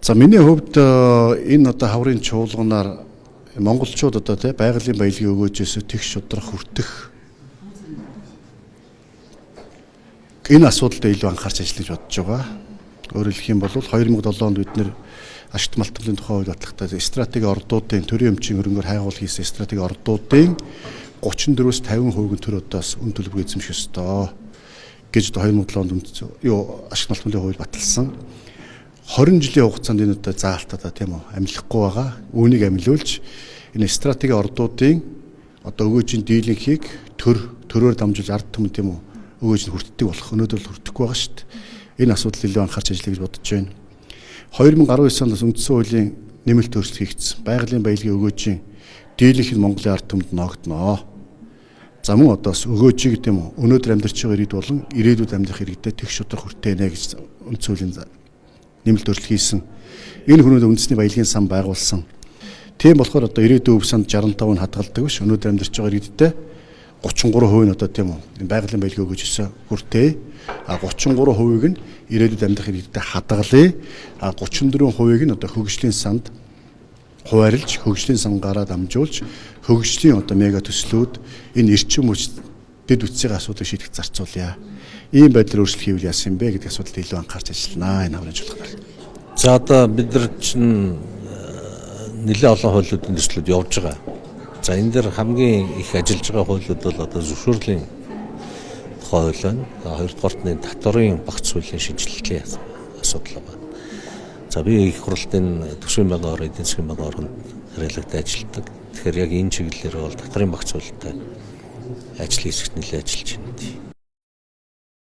За миний хувьд энэ одоо хаврын чуулганаар монголчууд одоо тий байгалийн баялагийг өгөөжөөс тэгш шудрах хүртэх энэ асуудалд илүү анхаарч ажиллаж бодож байгаа. Өөрөөр хэлэх юм бол 2007 онд бид нэр ашигт малтмын тухай хууль батлагтай стратеги ордуудын төрийн өмчийн хөрөнгөөр хайгуул хийсэн стратеги ордуудын 34-өөс 50% төр одоос үн төлбөр эзэмших ёстой гэж 2007 онд ашигт малтмын хууль баталсан. 20 жилийн хугацаанд энэ одоо заалтаа тийм үү амлихгүй байгаа. Үүнийг амлиулж энэ стратеги ордуудын одоо өгөөжийн дийлэнхийг төрөөр дамжуулж ард түмэн тийм үү өгөөж нь хүртдэг болох. Өнөөдөр л хүртэхгүй байгаа шүү дээ. Энэ асуудал илүү анхаарч ажиллая гэж бодож байна. 2019 оноос үндсэн хуулийн нэмэлт өөрчлөлт хийгдсэн. Байгалийн баялагын өгөөжийн дийлэнх нь Монголын ард түмэнд ногдноо. За мөн одоос өгөөжийг тийм үү өнөөдөр амьдарч байгаа иргэд болон ирээдүйд амьдрах иргэдэд тэгш шудрах хүртээнэ гэж үндсэн хуулийн нэмэлт өөрчлөлт хийсэн. Энэ хүмүүст үндэсний баялагын сан байгуулсан. Тийм болохоор одоо ирээдүйн өв санд 65% хадгалдаг биш. Өнөөдөр амьдарч байгаа иргэдтэй 33% нь одоо тийм үү энэ байгалийн баялагын өгөөжөөс хүртээ. 33%-ийг нь ирээдүйд амьдрах иргэдэд хадгалъя. 34%-ийг нь одоо хөгжлийн санд хуваарлж, хөгжлийн сангаараа дамжуулж, хөгжлийн одоо мега төслүүд энэ эрчим хүчтэд үтсийн асуудлыг шийдэх зарцуулъя. Ийм байдлаар өөрчлөлт хийвэл яасан бэ гэдэг асуудалд илүү анхаарч ажиллана энэ хаврын чуулганаар. За одоо бид нар чинь нэлээд олон хуулиудын төслүүд явж байгаа. За энэ дээр хамгийн их ажиллаж байгаа хуулиуд бол одоо зөвшөөрлийн тухай хууль байна. Хоёрдугаарт нь татварын багц хуулийн шинжилгээний асуудал байна. За би их хурлын төсвийн байнгын орон эдийн засгийн байнгын оронд хэрэглэгдэж ажилладаг. Тэгэхээр яг энэ чиглэлээр бол татварын багц хуультай ажил хийсгэж нэлээд ажиллаж байна.